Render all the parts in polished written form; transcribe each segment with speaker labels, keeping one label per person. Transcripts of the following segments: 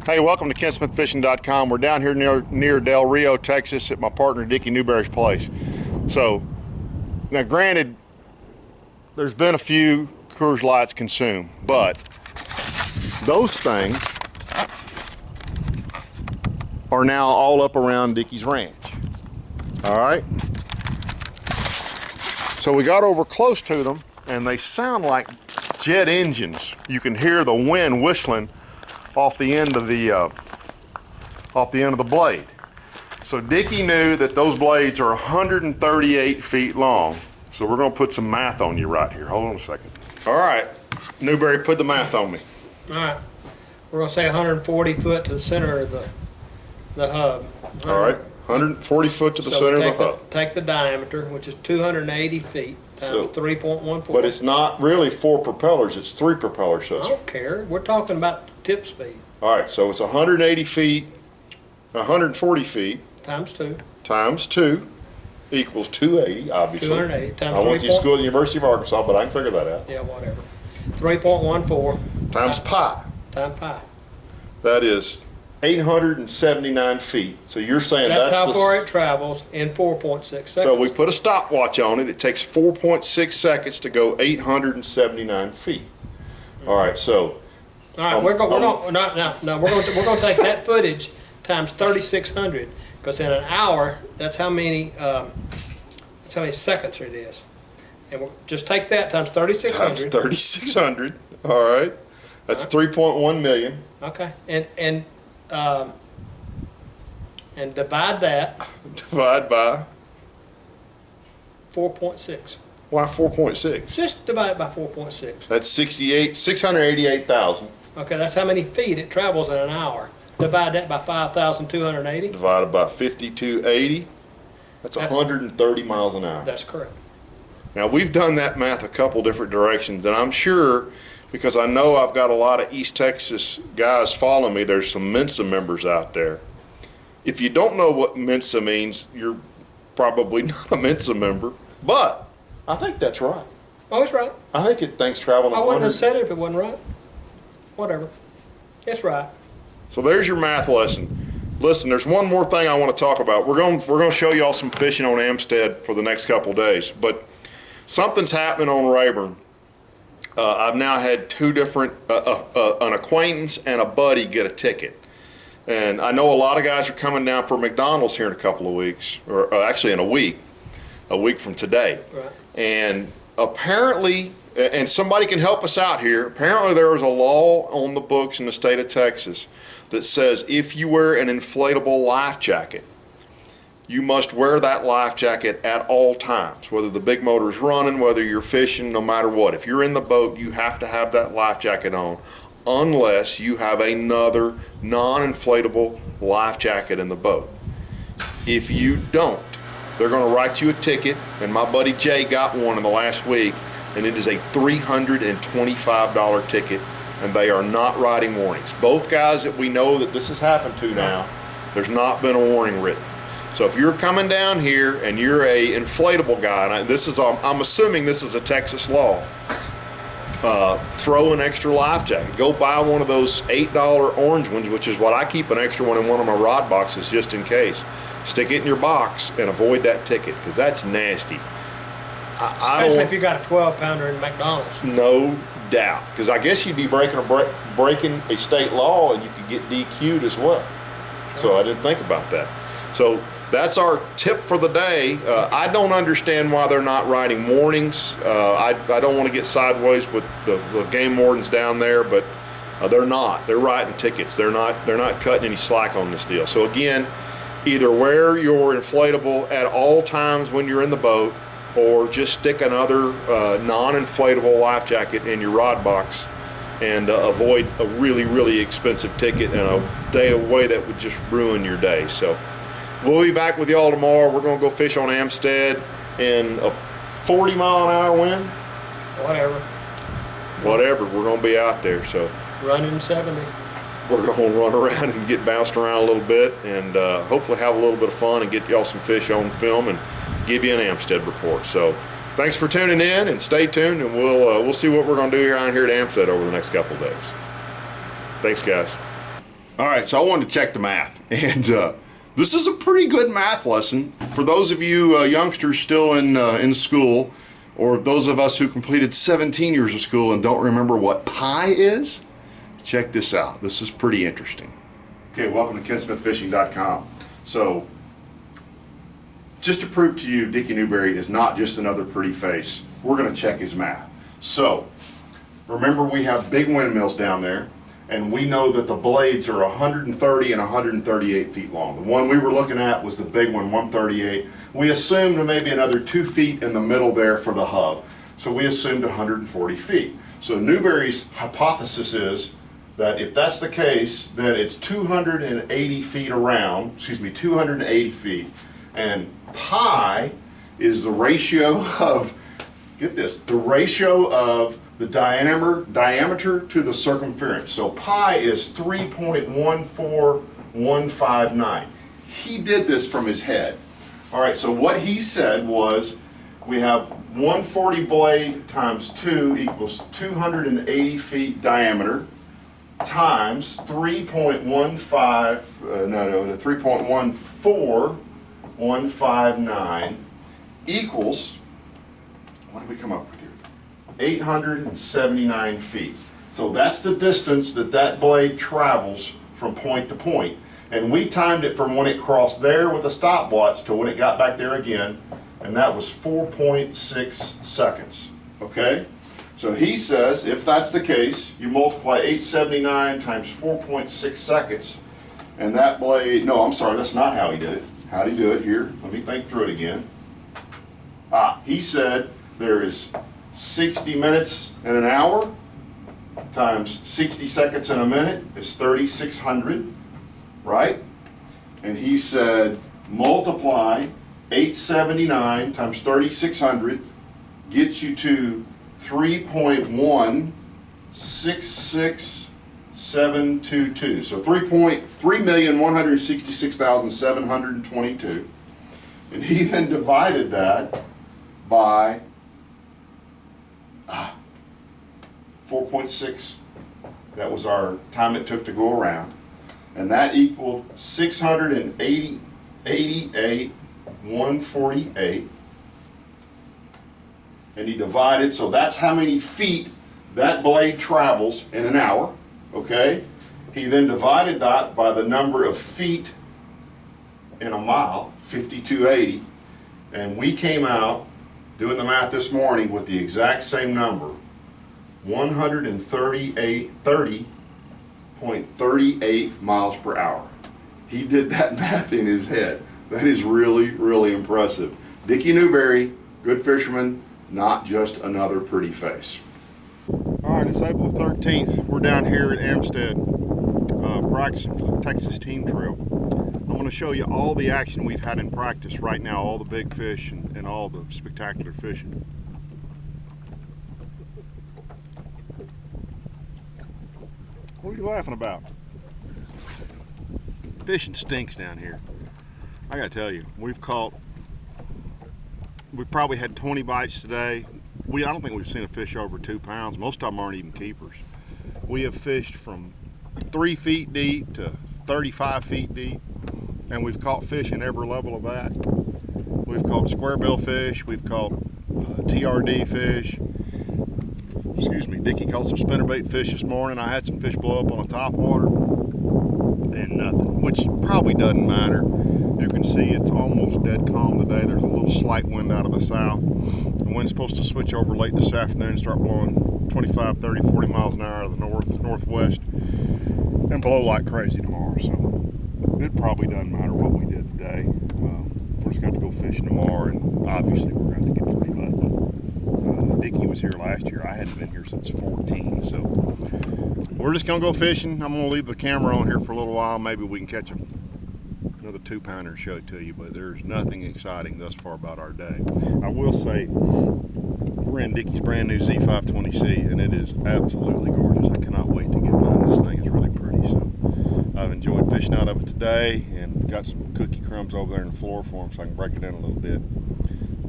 Speaker 1: Hey, welcome to KentSmithFishing.com. We're down here near Del Rio, Texas at my partner Dicky Newberry's place. So, now granted, there's been a few Coors Lights consumed, but those things are now all up around Dicky's ranch. All right? So we got over close to them and they sound like jet engines. You can hear the wind whistling off the end of the blade. So Dicky knew that those blades are 138 feet long. So we're gonna put some math on you right here. Hold on a second. All right, Newberry, put the math on me.
Speaker 2: All right, we're gonna say 140 foot to the center of the hub.
Speaker 1: All right, 140 foot to the center of the hub.
Speaker 2: Take the diameter, which is 280 feet times 3.14.
Speaker 1: But it's not really 4 propellers, it's 3 propeller systems.
Speaker 2: I don't care, we're talking about tip speed.
Speaker 1: All right, so it's 180 feet, 140 feet.
Speaker 2: Times 2.
Speaker 1: Times 2 equals 280, obviously.
Speaker 2: 280 times
Speaker 1: I went to school at the University of Arkansas, but I can figure that out.
Speaker 2: Yeah, whatever. 3.14.
Speaker 1: Times pi.
Speaker 2: Times pi.
Speaker 1: That is 879 feet. So you're saying
Speaker 2: that's how far it travels in 4.6 seconds.
Speaker 1: So we put a stopwatch on it. It takes 4.6 seconds to go 879 feet. All right, so.
Speaker 2: All right, we're going to take that footage times 3,600, because in an hour, that's how many seconds it is. And we'll just take that times 3,600.
Speaker 1: Times 3,600. All right, that's 3.1 million.
Speaker 2: Okay, and divide that.
Speaker 1: Divide by
Speaker 2: 4.6.
Speaker 1: Why 4.6?
Speaker 2: Just divide it by 4.6.
Speaker 1: That's 688,000.
Speaker 2: Okay, that's how many feet it travels in an hour. Divide that by 5,280.
Speaker 1: Divided by 5,280. That's 130 miles an hour.
Speaker 2: That's correct.
Speaker 1: Now we've done that math a couple different directions, and I'm sure, because I know I've got a lot of East Texas guys following me, there's some Mensa members out there. If you don't know what Mensa means, you're probably not a Mensa member, but I think that's right.
Speaker 2: Oh, it's right.
Speaker 1: I think things travel.
Speaker 2: I wouldn't have said it if it wasn't right. Whatever. It's right.
Speaker 1: So there's your math lesson. Listen, there's one more thing I want to talk about. We're going to show y'all some fishing on Amistad for the next couple days, but something's happening on Rayburn. I've now had two different, an acquaintance and a buddy get a ticket. And I know a lot of guys are coming down for McDonald's here in a couple of weeks, or actually in a week from today.
Speaker 2: Right.
Speaker 1: And apparently, and somebody can help us out here, apparently there is a law on the books in the state of Texas that says if you wear an inflatable life jacket, you must wear that life jacket at all times, whether the big motor is running, whether you're fishing, no matter what. If you're in the boat, you have to have that life jacket on unless you have another non-inflatable life jacket in the boat. If you don't, they're going to write you a ticket, and my buddy Jay got one in the last week, and it is a $325 ticket, and they are not writing warnings. Both guys that we know that this has happened to now, there's not been a warning written. So if you're coming down here and you're a inflatable guy, and I'm assuming this is a Texas law, throw an extra life jacket. Go buy one of those $8 orange ones, which is what I keep an extra one in one of my rod boxes just in case. Stick it in your box and avoid that ticket, because that's nasty.
Speaker 2: Especially if you got a 12-pounder in McDonald's.
Speaker 1: No doubt, because I guess you'd be breaking a state law, and you could get DQ'd as well. So I didn't think about that. So that's our tip for the day. I don't understand why they're not writing warnings. I don't want to get sideways with the game wardens down there, but they're not. They're writing tickets. They're not cutting any slack on this deal. So again, either wear your inflatable at all times when you're in the boat, or just stick another non-inflatable life jacket in your rod box and avoid a really, really expensive ticket and a day away that would just ruin your day. So we'll be back with y'all tomorrow. We're going to go fish on Amistad in a 40-mile-an-hour wind. Whatever. We're going to be out there. So
Speaker 2: running 70.
Speaker 1: We're going to run around and get bounced around a little bit, and hopefully have a little bit of fun and get y'all some fish on film and give you an Amistad report. So thanks for tuning in, and stay tuned, and we'll see what we're going to do around here at Amistad over the next couple of days. Thanks, guys. All right, so I wanted to check the math, and this is a pretty good math lesson for those of you youngsters still in school, or those of us who completed 17 years of school and don't remember what pi is. Check this out. This is pretty interesting. Okay, welcome to KenSmithFishing.com. So, just to prove to you Dicky Newberry is not just another pretty face, we're going to check his math. So, remember we have big windmills down there, and we know that the blades are 130 and 138 feet long. The one we were looking at was the big one, 138. We assumed maybe another 2 feet in the middle there for the hub. So we assumed 140 feet. So Newberry's hypothesis is that if that's the case, then it's 280 feet around, 280 feet. And pi is the ratio of, get this, the ratio of the diameter to the circumference. So pi is 3.14159. He did this from his head. All right, so what he said was we have 140 blade times 2 equals 280 feet diameter times 3.14159 equals, what did we come up with here? 879 feet. So that's the distance that that blade travels from point to point. And we timed it from when it crossed there with a stopwatch to when it got back there again, and that was 4.6 seconds. Okay? So he says, if that's the case, you multiply 879 times 4.6 seconds, and that blade, no, I'm sorry, that's not how he did it. How did he do it? Here, let me think through it again. He said there is 60 minutes in an hour times 60 seconds in a minute is 3,600, right? And he said multiply 879 times 3,600 gets you to 3.166722. So 3,166,722. And he then divided that by 4.6. That was our time it took to go around. And that equaled 688,148. And he divided, so that's how many feet that blade travels in an hour, okay? He then divided that by the number of feet in a mile, 5,280, and we came out doing the math this morning with the exact same number, 30.38 miles per hour. He did that math in his head. That is really, really impressive. Dicky Newberry, good fisherman, not just another pretty face. All right, it's April 13th. We're down here at Amistad practicing for the Texas Team Trail. I want to show you all the action we've had in practice right now, all the big fish and all the spectacular fishing. What are you laughing about? Fishing stinks down here. I gotta tell you, we probably had 20 bites today. I don't think we've seen a fish over 2 pounds. Most of them aren't even keepers. We have fished from 3 feet deep to 35 feet deep, and we've caught fish in every level of that. We've caught squarebill fish, we've caught TRD fish. Excuse me, Dicky caught some spinnerbait fish this morning. I had some fish blow up on the top water and nothing, which probably doesn't matter. You can see it's almost dead calm today. There's a little slight wind out of the south. The wind's supposed to switch over late this afternoon and start blowing 25, 30, 40 miles an hour out of the northwest and blow like crazy tomorrow. So it probably doesn't matter what we did today. We're just going to go fishing tomorrow, and obviously we're going to get pretty lucky. Dicky was here last year. I hadn't been here since 14, so we're just going to go fishing. I'm going to leave the camera on here for a little while. Maybe we can catch another 2-pounder and show it to you, but there's nothing exciting thus far about our day. I will say we're in Dicky's brand new Z520c, and it is absolutely gorgeous. I cannot wait to get mine. This thing is really pretty. So I've enjoyed fishing out of it today, and got some cookie crumbs over there in the floor for them so I can break it in a little bit.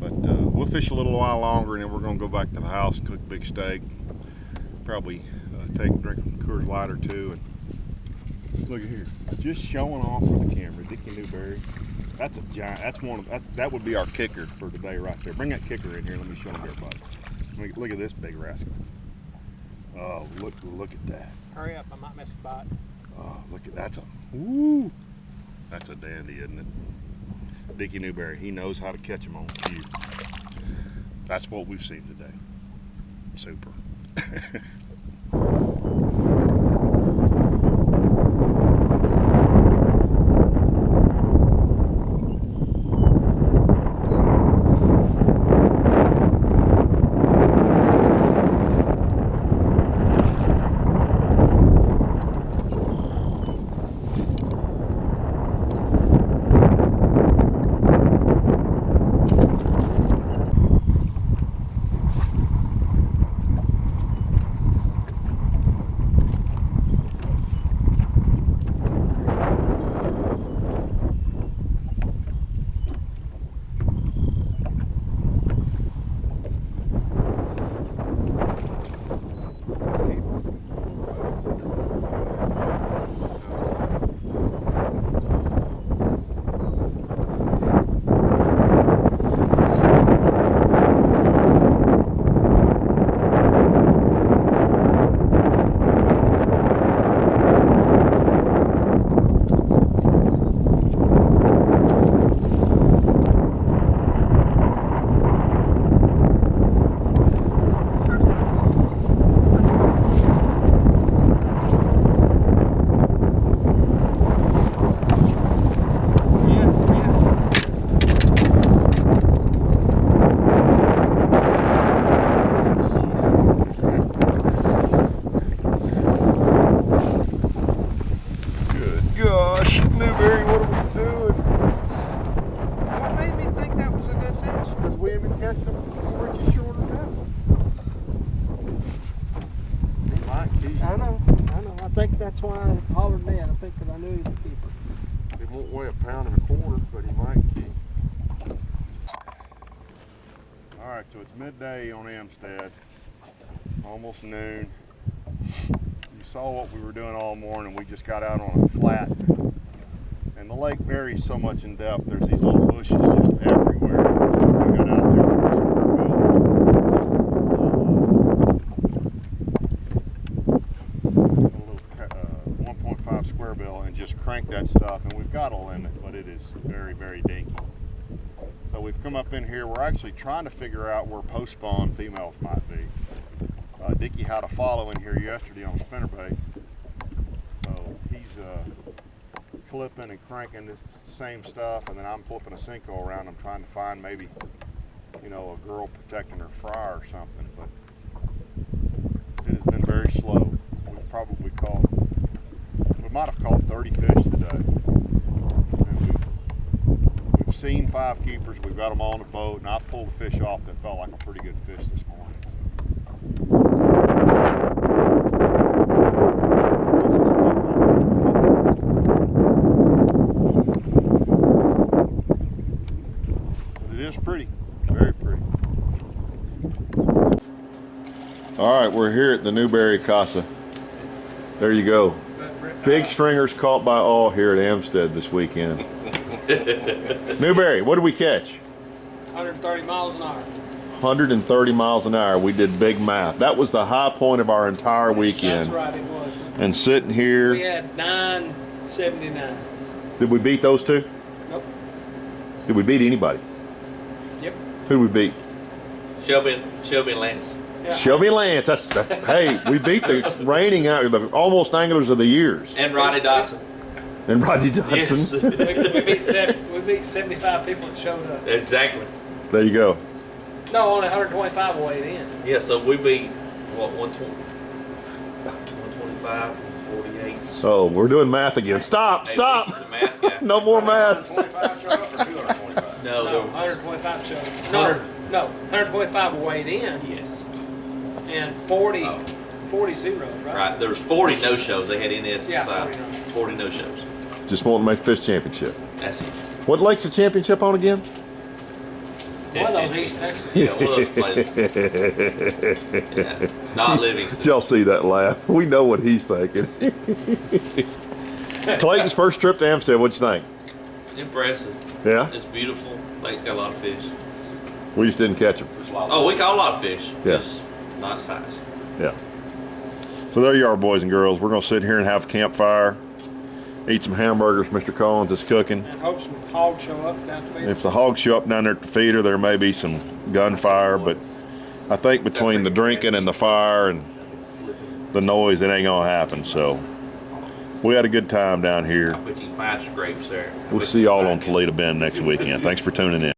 Speaker 1: But we'll fish a little while longer, and then we're going to go back to the house and cook a big steak. Probably drink a Coors Light or two, and
Speaker 3: Look at here, just showing off for the camera. Dicky Newberry. That's a giant. That's one of that would be our kicker for today right there. Bring that kicker in here. Let me show them everybody. Look at this big rascal. Oh, look at that.
Speaker 2: Hurry up, I might miss the spot.
Speaker 3: Oh, look at that's a dandy, isn't it? Dicky Newberry, he knows how to catch them on cue. That's what we've seen today. Super.
Speaker 2: That's why I hollered in. I think that I knew he was a keeper.
Speaker 3: He won't weigh 1.25 pounds, but he might keep. All right, so it's midday on Amistad, almost noon. You saw what we were doing all morning. We just got out on a flat, and the lake varies so much in depth. There's these little bushes just everywhere. We got out there with a 1.5 square bill and just crank that stuff, and we've got a limit, but it is very, very dinky. So we've come up in here. We're actually trying to figure out where post-spawn females might be. Dicky had a follow in here yesterday on spinnerbait, so he's clipping and cranking this same stuff, and then I'm flipping a sinkhole around. I'm trying to find maybe, you know, a girl protecting her fry or something, but it has been very slow. We've probably caught, we might have caught 30 fish today. And we've seen 5 keepers. We've got them all in the boat, and I pulled a fish off that felt like a pretty good fish this morning. Pretty, very pretty.
Speaker 1: All right, we're here at the Newberry Casa. There you go. Big stringers caught by all here at Amistad this weekend. Newberry, what did we catch?
Speaker 2: 130 miles an hour.
Speaker 1: 130 miles an hour. We did big math. That was the high point of our entire weekend.
Speaker 2: That's right, it was.
Speaker 1: And sitting here.
Speaker 2: We had 979.
Speaker 1: Did we beat those two?
Speaker 2: Nope.
Speaker 1: Did we beat anybody?
Speaker 2: Yep.
Speaker 1: Who did we beat?
Speaker 4: Shelby and Lance.
Speaker 2: Yeah.
Speaker 1: Shelby Lance. That's hey, we beat the reigning the almost anglers of the years.
Speaker 4: And Rodney Dodson.
Speaker 1: And Rodney Dodson.
Speaker 4: Yes.
Speaker 2: we beat 75 people that showed up.
Speaker 4: Exactly.
Speaker 1: There you go.
Speaker 2: No, only 125 weighed in.
Speaker 4: Yeah, so we beat, what, 120? 125 from 48.
Speaker 1: So we're doing math again. Stop,
Speaker 4: Hey,
Speaker 1: stop.
Speaker 4: he's a math guy.
Speaker 1: No more math.
Speaker 2: 125 showed up or 225?
Speaker 4: No,
Speaker 2: No,
Speaker 4: there was
Speaker 2: 125 showed up. No, 125 weighed in.
Speaker 4: Yes.
Speaker 2: And 40 zeros, right?
Speaker 4: Right, there was 40 no-shows. They had NS
Speaker 2: Yeah,
Speaker 4: decide.
Speaker 2: 40
Speaker 4: 40 no-shows.
Speaker 1: Just want to make fish championship.
Speaker 4: That's it.
Speaker 1: What lake's the championship on again?
Speaker 2: One of those East Texas.
Speaker 4: Yeah, one of those places. Yeah, not Livingston.
Speaker 1: Did y'all see that laugh? We know what he's thinking. Clayton's first trip to Amistad, what'd you think?
Speaker 4: Impressive.
Speaker 1: Yeah?
Speaker 4: It's beautiful. Lake's got a lot of fish.
Speaker 1: We just didn't catch them.
Speaker 4: Oh, we caught a lot of fish.
Speaker 1: Yeah.
Speaker 4: Just not size.
Speaker 1: Yeah. So there you are, boys and girls. We're going to sit here and have a campfire, eat some hamburgers Mr. Collins is cooking.
Speaker 2: And hope some hogs show up down the
Speaker 1: If the hogs show up down there at the feeder, there may be some gunfire, but I think between the drinking and the fire and the noise, it ain't going to happen. So we had a good time down here.
Speaker 4: I bet you can find scrapes there.
Speaker 1: We'll see y'all on Toledo Bend next weekend. Thanks for tuning in.